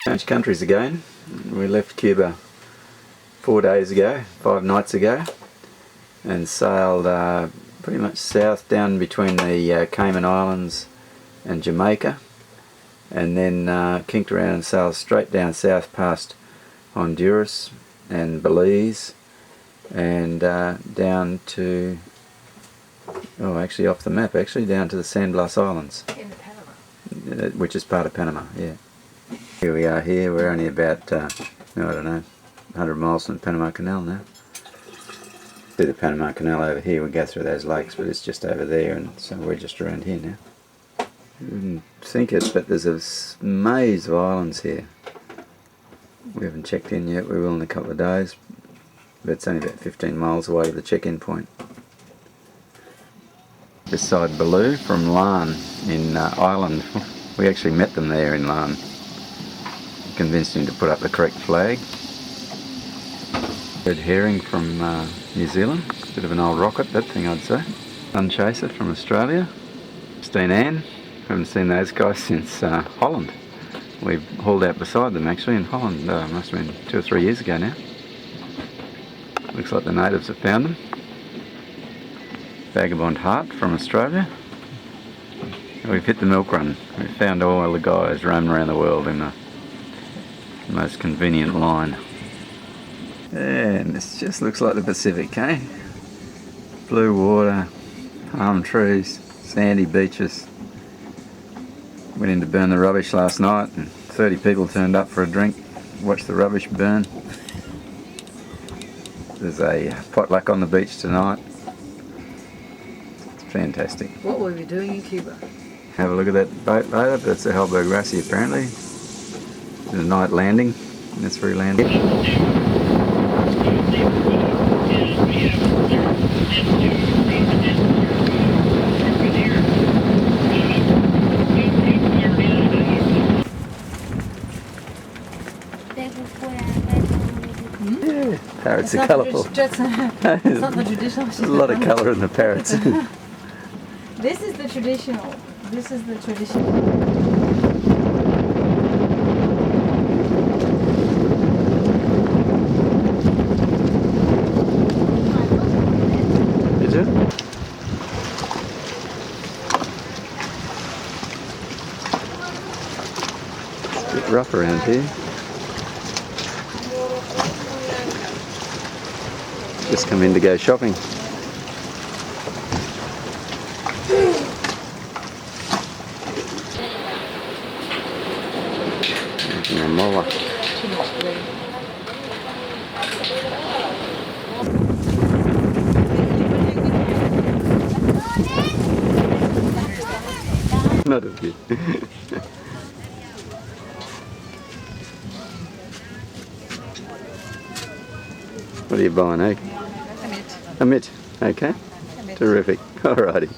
Changed countries again. We left Cuba 4 days ago, 5 nights ago, and sailed pretty much south down between the Cayman Islands and Jamaica, and then kinked around and sailed straight down south past Honduras and Belize and down to, oh actually off the map, actually down to the Blas Islands. In Panama. Which is part of Panama, yeah. Here we are here, we're only about, I don't know, 100 miles from the Panama Canal now. See the Panama Canal over here, we go through those lakes, but it's just over there, and so we're just around here now. You wouldn't think it, but there's a maze of islands here. We haven't checked in yet, we will in a couple of days, but it's only about 15 miles away to the check-in point. Beside Baloo from Lan in Ireland. We actually met them there in Lan. Convinced him to put up the correct flag. Red herring from New Zealand. Bit of an old rocket, that thing I'd say. Sun chaser from Australia. Christine Ann. Haven't seen those guys since Holland. We hauled out beside them actually in Holland. Must have been 2 or 3 years ago now. Looks like the natives have found them. Vagabond Heart from Australia. We've hit the milk run. We've found all the guys roaming around the world in the most convenient line. And this just looks like the Pacific, eh? Blue water, palm trees, sandy beaches. Went in to burn the rubbish last night and 30 people turned up for a drink, watched the rubbish burn. There's a potluck on the beach tonight. It's fantastic. What were we doing in Cuba? Have a look at that boat later, but it's a Hellberg Rassi apparently. There's a night landing, and it's free landing. Yeah, parrots are colourful. It's not the traditional. There's a lot of colour in the parrots. This is the traditional. This is the traditional. It's a bit rough around here. Just come in to go shopping. Mola. Not a bit. What are you buying, eh? A mitt. Okay. Terrific. Alrighty.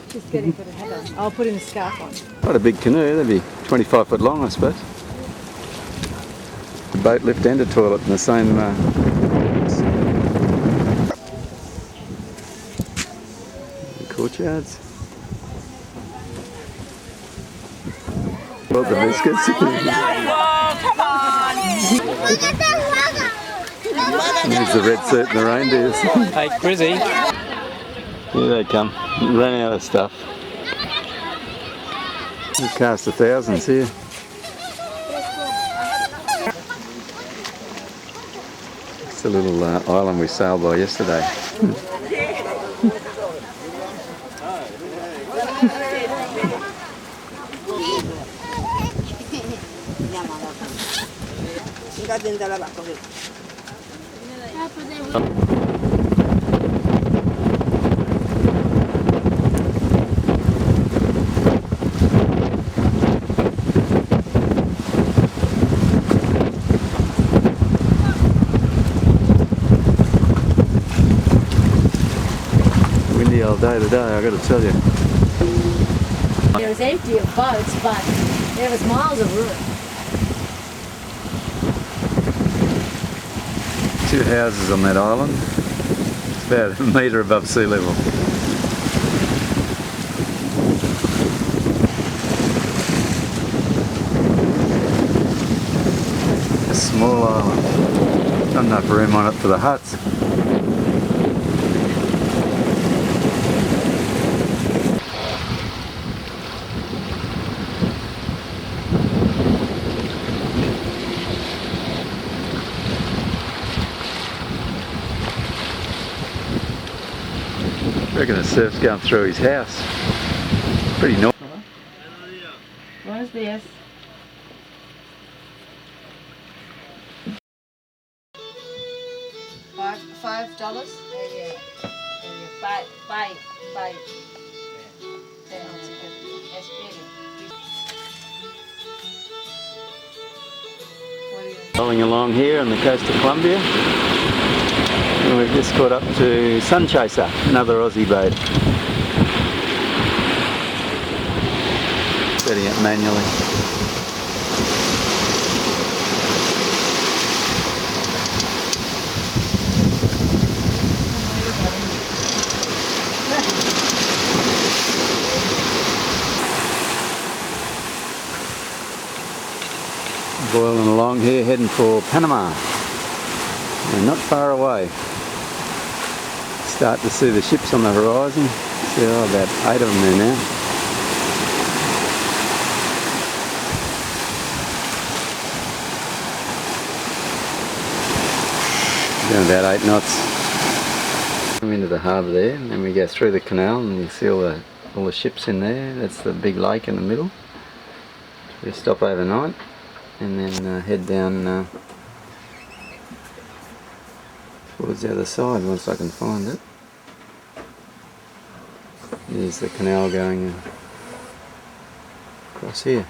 Just getting for the header. I'll put in a scarf on. What a big canoe. That'd be 25 foot long, I suppose. The boat lift and a toilet in the same. Courtyards. Well, the biscuits. Come on! There's the red suit and the reindeers. Hey, Grizzy. Here they come. Run out of stuff. We cast the thousands here. It's a little island we sailed by yesterday. Windy all day today, I got to tell you. It was empty of boats, but there was miles of room. 2 houses on that island. It's about a metre above sea level. small island. Not enough room on it for the huts. I reckon the surf's going through his house. Pretty normal. Buenos días. $5? Yeah. Bye. Rolling along here on the coast of Colombia, and we've just got up to Sun Chaser, another Aussie boat. Setting it manually. Boiling along here, heading for Panama. We're not far away. Start to see the ships on the horizon. See, about 8 of them there now. Doing about 8 knots. Come into the harbour there, and then we go through the canal, and you see all the ships in there. That's the big lake in the middle. We stop overnight, and then head down towards the other side once I can find it. There's the canal going across here.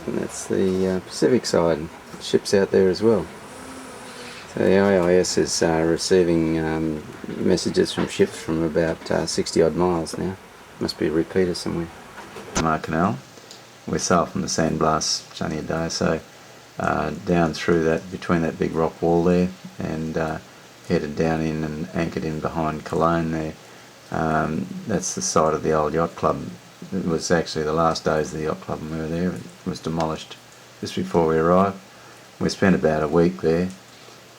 And that's the Pacific side. Ships out there as well. So the AIS is receiving messages from ships from about 60 odd miles now. Must be a repeater somewhere. Panama Canal. We sail from the San Blas, it's only a day or so, down through that, between that big rock wall there, and headed down in and anchored in behind Cologne there. That's the site of the old yacht club. It was actually the last days of the yacht club when we were there. It was demolished just before we arrived. We spent about a week there.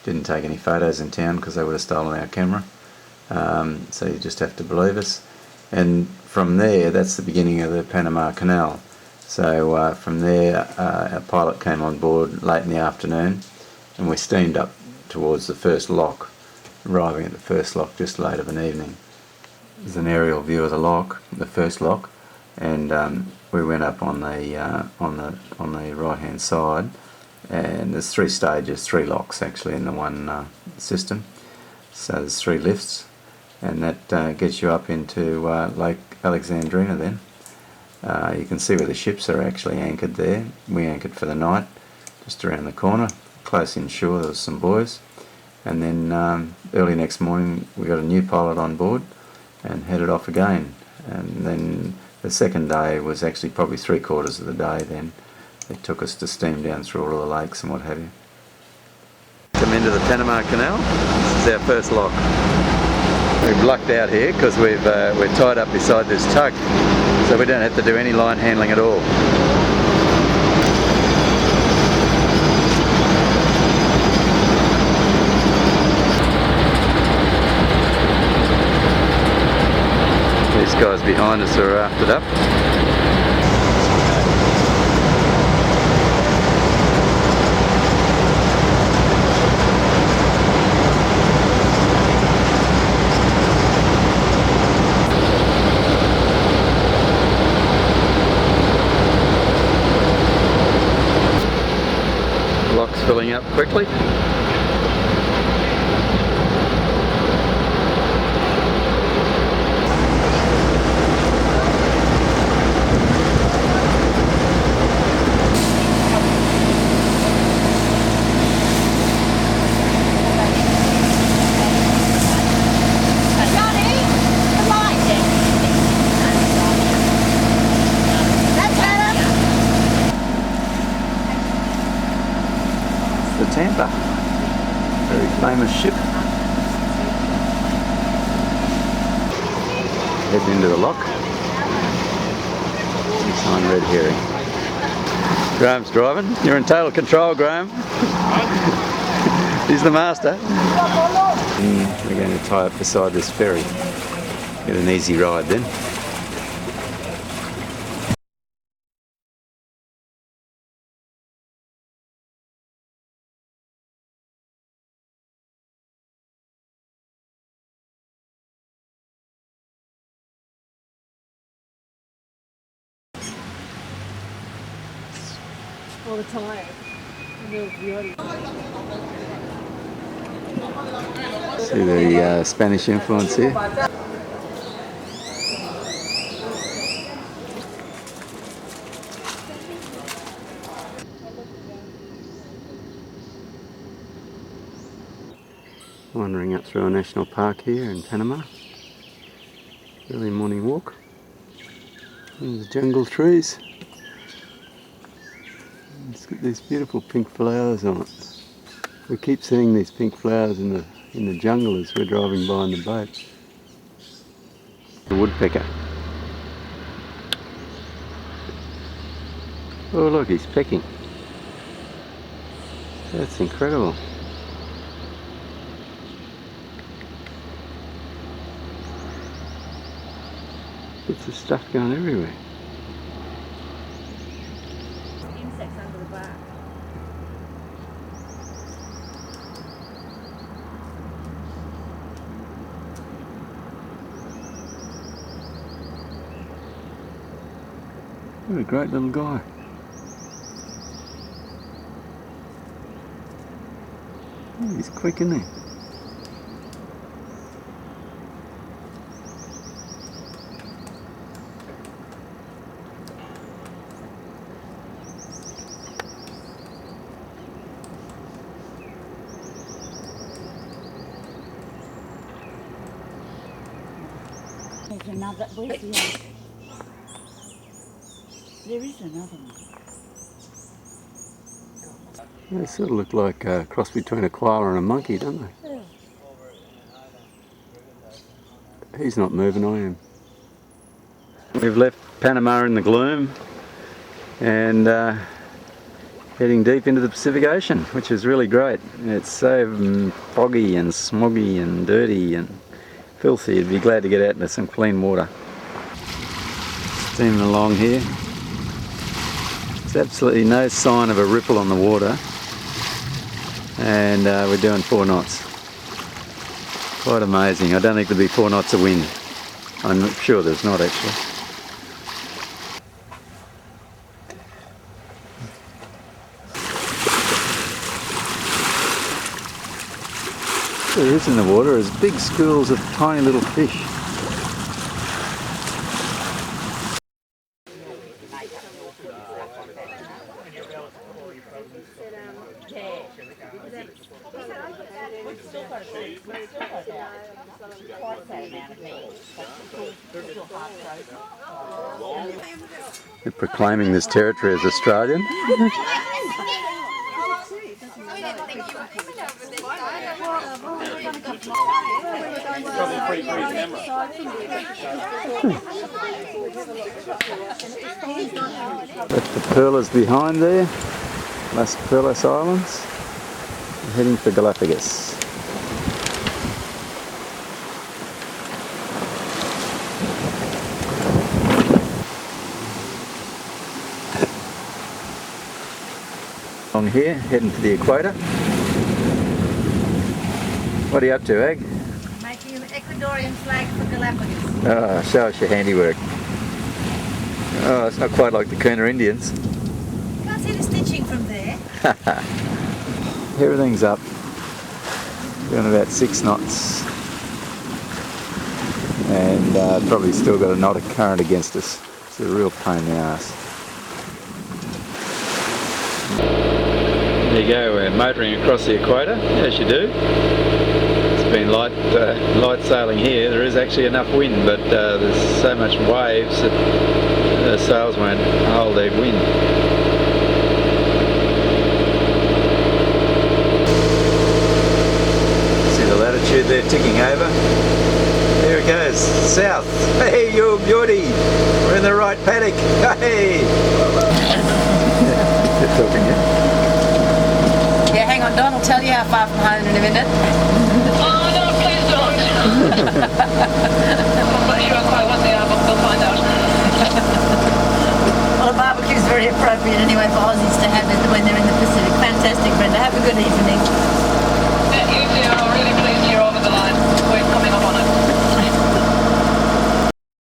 Didn't take any photos in town because they would have stolen our camera. So you just have to believe us. And from there, that's the beginning of the Panama Canal. So from there, our pilot came on board late in the afternoon, and we steamed up towards the first lock, arriving at the first lock just late of an evening. There's an aerial view of the lock, the first lock, and we went up on the right-hand side. And there's 3 stages, 3 locks actually in the one system. So there's 3 lifts, and that gets you up into Lake Alexandrina then. You can see where the ships are actually anchored there. We anchored for the night, just around the corner, close inshore. There was some buoys. And then early next morning we got a new pilot on board and headed off again. And then the second day was actually probably 3/4 of the day then. It took us to steam down through all of the lakes and what have you. Come into the Panama Canal. This is our first lock. We've lucked out here because we're tied up beside this tug, so we don't have to do any line handling at all. These guys behind us are rafted up. Lock's filling up quickly. The Tampa, very famous ship. Heading into the lock. Sign red herring. Graham's driving. You're in total control, Graham. He's the master. We're going to tie up beside this ferry. Get an easy ride then. All the time. Little beauty. See the Spanish influence here. Wandering up through a national park here in Panama. Early morning walk. There's jungle trees. It's got these beautiful pink flowers on it. We keep seeing these pink flowers in the jungle as we're driving by in the boat. The woodpecker. Oh look, he's pecking. That's incredible. Bits of stuff going everywhere. Insects under the bark. What a great little guy. Oh, he's quick, isn't he? There's another. Where's the other? There is another one. They sort of look like a cross between a koala and a monkey, don't they? Yeah. He's not moving, I am. We've left Panama in the gloom and heading deep into the Pacific Ocean, which is really great. It's so foggy and smoggy and dirty and filthy. You'd be glad to get out into some clean water. Steaming along here. There's absolutely no sign of a ripple on the water, and we're doing 4 knots. Quite amazing. I don't think there'll be 4 knots of wind. I'm sure there's not actually. What there is in the water is big schools of tiny little fish. They're proclaiming this territory as Australian. That's the Perlas behind there, Las Islands. We're heading for Galapagos. On here, heading to the equator. What are you up to, Ag? Making an Ecuadorian flag for Galapagos. Oh, show us your handiwork. Oh, it's not quite like the Kuna Indians. You can't see the stitching from there. Everything's up. Doing about 6 knots. And probably still got a knot of current against us. It's a real pain in the ass. There you go, we're motoring across the equator, as you do. It's been light sailing here. There is actually enough wind, but there's so much waves that the sails won't hold their wind. See the latitude there ticking over? There it goes, south. Hey, you beauty! We're in the right paddock. Hey! talking to you. Yeah, hang on, Don will tell you how far from home in a minute. Oh no, please don't. I'm not sure quite what they are, but we'll find out. Well, a barbecue's very appropriate anyway for Aussies to have it when they're in the Pacific. Fantastic, Brenda. Have a good evening.